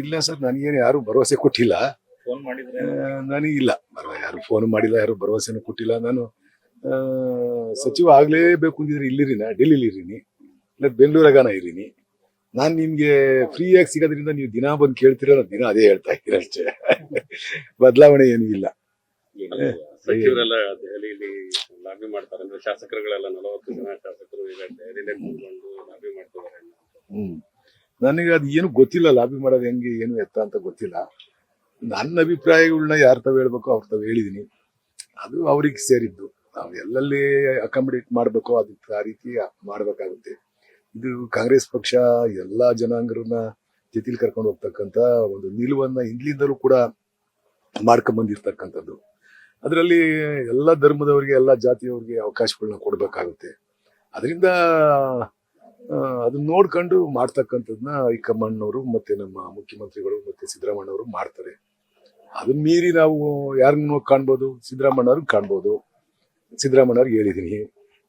ಇಲ್ಲ ಸರ್, ನನಗೇನು ಯಾರು ಭರವಸೆ ಕೊಟ್ಟಿಲ್ಲ. ಫೋನ್ ಮಾಡಿದ್ರೆ ನನಗಿಲ್ಲ, ಯಾರು ಫೋನ್ ಮಾಡಿಲ್ಲ, ಯಾರು ಭರವಸೆನೂ ಕೊಟ್ಟಿಲ್ಲ. ನಾನು ಸಚಿವ ಆಗ್ಲೇಬೇಕು ಅಂದಿದ್ರೆ ಇಲ್ಲಿರಿನ, ಡೆಲ್ಲಿಲಿ ಇರೀನಿ, ಇಲ್ಲ ಬೆಂಗಳೂರಾಗನ ಇರೀನಿ. ನಾನ್ ನಿಮ್ಗೆ ಫ್ರೀಯಾಗಿ ಸಿಗೋದ್ರಿಂದ ನೀವು ದಿನ ಬಂದು ಕೇಳ್ತೀರ, ನಾನು ದಿನ ಅದೇ ಹೇಳ್ತಾ ಇದ್ದೀನಿ ಅಷ್ಟೇ. ಬದಲಾವಣೆ ಏನೂ ಇಲ್ಲ. ಸಚಿವರೆಲ್ಲ ದೆಹಲಿಯಲ್ಲಿ ಲಾಬಿ ಮಾಡ್ತಾರೆ ಅಂದ್ರೆ ಶಾಸಕರುಗಳೆಲ್ಲ 40 ಜನ ಶಾಸಕರು ಈಗ ದೆಹಲಿಯಲ್ಲಿ ಕೂತ್ಕೊಂಡು ಲಾಬಿ ಮಾಡ್ತಿದ್ದಾರೆ. ನನಗೆ ಅದು ಏನು ಗೊತ್ತಿಲ್ಲ, ಲಾಬಿ ಮಾಡೋದು ಹೆಂಗೆ ಏನು ಎತ್ತ ಅಂತ ಗೊತ್ತಿಲ್ಲ. ನನ್ನ ಅಭಿಪ್ರಾಯಗಳನ್ನ ಯಾರು ತಾವ್ ಹೇಳ್ಬೇಕು ಅವ್ರು ತಾವ್ ಹೇಳಿದೀನಿ. ಅದು ಅವ್ರಿಗೆ ಸೇರಿದ್ದು. ನಾವು ಎಲ್ಲೆಲ್ಲಿ ಅಕಾಮಿಡೇಟ್ ಮಾಡ್ಬೇಕೋ ಅದಕ್ಕೆ ಆ ರೀತಿ ಮಾಡ್ಬೇಕಾಗುತ್ತೆ. ಇದು ಕಾಂಗ್ರೆಸ್ ಪಕ್ಷ ಎಲ್ಲಾ ಜನಾಂಗರನ್ನ ಜೊತೆಲಿ ಕರ್ಕೊಂಡು ಹೋಗ್ತಕ್ಕಂತ ಒಂದು ನಿಲುವನ್ನ ಹಿಂದ್ಲಿಂದಲೂ ಕೂಡ ಮಾಡ್ಕೊಂಡ್ ಬಂದಿರ್ತಕ್ಕಂಥದ್ದು. ಅದರಲ್ಲಿ ಎಲ್ಲ ಧರ್ಮದವರಿಗೆ, ಎಲ್ಲ ಜಾತಿಯವ್ರಿಗೆ ಅವಕಾಶಗಳನ್ನ ಕೊಡ್ಬೇಕಾಗುತ್ತೆ. ಅದರಿಂದ ಅದನ್ನ ನೋಡ್ಕೊಂಡು ಮಾಡ್ತಕ್ಕಂಥದ್ನ ಹೈಕಮಾಂಡ್ನವರು ಮತ್ತೆ ನಮ್ಮ ಮುಖ್ಯಮಂತ್ರಿಗಳು ಮತ್ತೆ ಸಿದ್ದರಾಮಣ್ಣವರು ಮಾಡ್ತಾರೆ. ಅದನ್ನ ಮೀರಿ ನಾವು ಯಾರನ್ನ ಕಾಣ್ಬೋದು? ಸಿದ್ದರಾಮಣ್ಣವ್ರಿಗೆ ಕಾಣ್ಬೋದು, ಸಿದ್ದರಾಮಣ್ಣವ್ರಿಗೆ ಹೇಳಿದೀನಿ.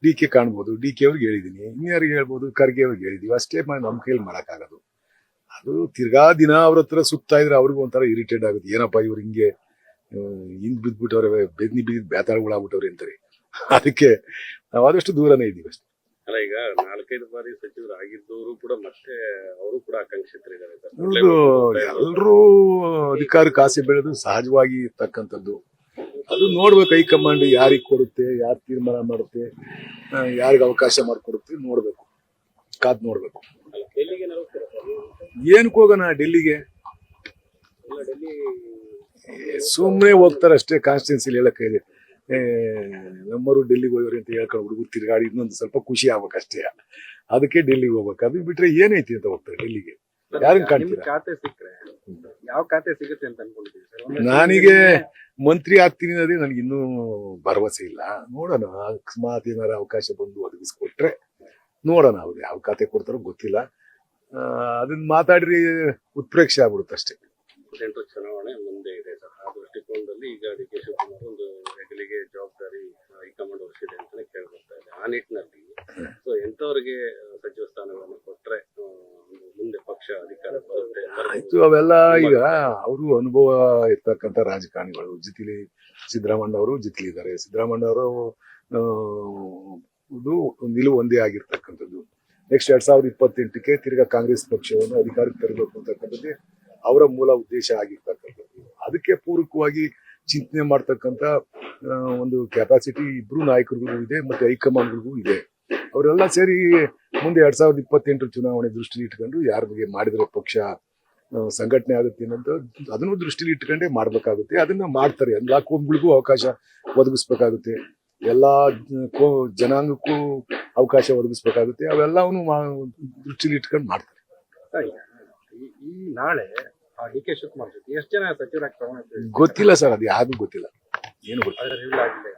ಡಿ.ಕೆ ಕಾಣ್ಬೋದು, ಡಿ.ಕೆ ಅವ್ರಿಗೆ ಹೇಳಿದೀನಿ. ಇನ್ಯಾರಿಗೆ ಹೇಳ್ಬೋದು? ಖರ್ಗೆ ಅವ್ರಿಗೆ ಹೇಳಿದೀವಿ. ಅಷ್ಟೇ ನಮ್ಮ ಕೈಯಲ್ಲಿ ಮಾಡಕ್ಕಾಗೋದು. ಅದು ತಿರ್ಗಾ ದಿನ ಅವ್ರ ಹತ್ರ ಸುತ್ತಾ ಇದ್ರೆ ಅವ್ರಿಗೂ ಒಂಥರ ಇರಿಟೇಟ್ ಆಗುತ್ತೆ. ಏನಪ್ಪಾ ಇವ್ರು ಹಿಂಗೆ ಹಿಂದ್ ಬಿದ್ಬಿಟ್ಟವ್ರೆ, ಬೆದ್ನಿ ಬಿದ್ದು ಬ್ಯಾತಾಳಗಳಾಗ್ಬಿಟ್ಟವ್ರೆ ಅಂತಾರೆ. ಅದಕ್ಕೆ ನಾವು ಆದಷ್ಟು ದೂರನೇ ಇದ್ದೀವಿ ಅಷ್ಟೇ. ಅಲ್ಲ, ಈಗ 4-5 ಬಾರಿ ಸಚಿವರಾಗಿದ್ದವರು ಕೂಡ ಮತ್ತೆ ಅವರು ಕೂಡ ಆಕಾಂಕ್ಷಿತರಿದ್ದಾರೆ. ಹೌದು, ಎಲ್ರೂ ಅಧಿಕಾರಕ್ಕೆ ಆಸೆ ಬೆಳೆದು ಸಹಜವಾಗಿ ಇರ್ತಕ್ಕಂಥದ್ದು. ಅದು ನೋಡ್ಬೇಕು, ಹೈಕಮಾಂಡ್ ಯಾರಿಗ್ ಕೊಡುತ್ತೆ, ಯಾರು ತೀರ್ಮಾನ ಮಾಡುತ್ತೆ, ಯಾರಿಗ ಅವಕಾಶ ಮಾಡಿಕೊಡುತ್ತೆ ನೋಡ್ಬೇಕು, ಕಾದ್ ನೋಡ್ಬೇಕು. ಡೆಲ್ಲಿಗೆ ಏನಕ್ಕೆ ಹೋಗೋಣ ಡೆಲ್ಲಿಗೆ? ಸುಮ್ಮನೆ ಹೋಗ್ತಾರೆ ಅಷ್ಟೇ, ಕಾನ್ಸ್ಟಿಟ್ಯೂನ್ಸಿಲಿ ಹೇಳಕ್ ಇದೆ. ನಮ್ಮರು ಡೆಲ್ಲಿಗೆ ಹೋಗೋರು ಅಂತ ಹೇಳ್ಕೊಂಡು ಹುಡುಗರು ತಿರ್ಗಾಡಿ ಇನ್ನೊಂದು ಸ್ವಲ್ಪ ಖುಷಿ ಆಗ್ಬೇಕಷ್ಟೇ. ಅದಕ್ಕೆ ಡೆಲ್ಲಿಗೆ ಹೋಗ್ಬೇಕು. ಅದು ಬಿಟ್ರೆ ಏನೈತಿ ಅಂತ ಹೋಗ್ತಾರೆ ಡೆಲ್ಲಿಗೆ. ಯಾರನ್ನ ಕಾಣ್ತೀರಾ? ಖಾತೆ ಸಿಕ್ಕರೆ ಯಾವ ಖಾತೆ ಸಿಗುತ್ತೆ ಅಂತ ಅನ್ಕೊಂಡಿದ್ದೀವಿ ಸರ್? ನಾನಿಗೆ ಮಂತ್ರಿ ಆಗ್ತೀನಿ ಅನ್ನೋದೇ ನನಗೆ ಇನ್ನೂ ಭರವಸೆ ಇಲ್ಲ. ನೋಡೋಣ, ಅಕಸ್ಮಾತ್ ಏನಾರ ಅವಕಾಶ ಬಂದು ಒದಗಿಸ್ಕೊಟ್ರೆ ನೋಡೋಣ. ಅವ್ರು ಯಾವ ಖಾತೆ ಕೊಡ್ತಾರೋ ಗೊತ್ತಿಲ್ಲ. ಅದನ್ನ ಮಾತಾಡ್ರಿ ಉತ್ಪ್ರೇಕ್ಷೆ ಆಗ್ಬಿಡುತ್ತೆ ಅಷ್ಟೇ. ಚುನಾವಣೆ ಮುಂದೆ ಇದೆ ಸರ್. ಆ ದೃಷ್ಟಿಕೋನದಲ್ಲಿ ಈಗ ಡಿ.ಕೆ ಶಿವಕುಮಾರ್ ಒಂದು ಹೆಗಲಿಗೆ ಜವಾಬ್ದಾರಿ ಹೈಕಮಾಂಡ್ ವಹಿಸಿದೆ ಅಂತಾನೆ ಕೇಳ್ಬರ್ತಾ ಇದೆ. ಆ ನಿಟ್ಟಿನಲ್ಲಿ ಸೊ ಎಂತವರಿಗೆ ಸಚಿವ ಸ್ಥಾನಗಳನ್ನು ಕೊಟ್ರೆ ಮುಂದೆ ಪಕ್ಷ ಅಧಿಕಾರ ಬರುತ್ತೆ? ಆಯ್ತು, ಅವೆಲ್ಲ ಈಗ ಅವರು ಅನುಭವ ಇರ್ತಕ್ಕಂಥ ರಾಜಕಾರಣಿಗಳು. ಜೊತೆಲಿ ಸಿದ್ದರಾಮಣ್ಣವರು ಜೊತೆಲಿದ್ದಾರೆ. ಸಿದ್ದರಾಮಣ್ಣವರು ನಿಲುವು ಒಂದೇ ಆಗಿರ್ತಕ್ಕಂಥದ್ದು. ನೆಕ್ಸ್ಟ್ 2028ಕ್ಕೆ ತಿರ್ಗಾ ಕಾಂಗ್ರೆಸ್ ಪಕ್ಷವನ್ನು ಅಧಿಕಾರಕ್ಕೆ ತರಬೇಕು ಅಂತಕ್ಕಂಥದ್ದೇ ಅವರ ಮೂಲ ಉದ್ದೇಶ ಆಗಿರ್ತಕ್ಕಂಥದ್ದು. ಅದಕ್ಕೆ ಪೂರಕವಾಗಿ ಚಿಂತನೆ ಮಾಡ್ತಕ್ಕಂಥ ಒಂದು ಕೆಪಾಸಿಟಿ ಇಬ್ರು ನಾಯಕರಿಗೂ ಇದೆ, ಮತ್ತೆ ಹೈಕಮಾಂಡ್ಗಳಿಗೂ ಇದೆ. ಅವರೆಲ್ಲ ಸೇರಿ ಮುಂದೆ 2028 ಚುನಾವಣೆ ದೃಷ್ಟಿಲಿ ಇಟ್ಕೊಂಡು ಯಾರ ಬಗ್ಗೆ ಮಾಡಿದ್ರೆ ಪಕ್ಷ ಸಂಘಟನೆ ಆಗುತ್ತೆ ಅನ್ನೋದು ಅದನ್ನು ದೃಷ್ಟಿಲಿ ಇಟ್ಕೊಂಡೇ ಮಾಡ್ಬೇಕಾಗುತ್ತೆ. ಅದನ್ನ ಮಾಡ್ತಾರೆ. ಎಲ್ಲಾ ಕೋಮ್ಗಳಿಗೂ ಅವಕಾಶ ಒದಗಿಸ್ಬೇಕಾಗುತ್ತೆ, ಎಲ್ಲಾ ಜನಾಂಗಕ್ಕೂ ಅವಕಾಶ ಒದಗಿಸ್ಬೇಕಾಗುತ್ತೆ. ಅವೆಲ್ಲವನ್ನು ದೃಷ್ಟಿಲಿ ಇಟ್ಕೊಂಡು ಮಾಡ್ತಾರೆ. ಈ ನಾಳೆ ಡಿ.ಕೆ ಶಿವಕುಮಾರ್ ಜೊತೆ ಎಷ್ಟು ಜನ ಸಚಿವರಾಗಿ ಗೊತ್ತಿಲ್ಲ ಸರ್, ಅದು ಯಾರಿಗೂ ಗೊತ್ತಿಲ್ಲ, ಏನು ಗೊತ್ತಿಲ್ಲ.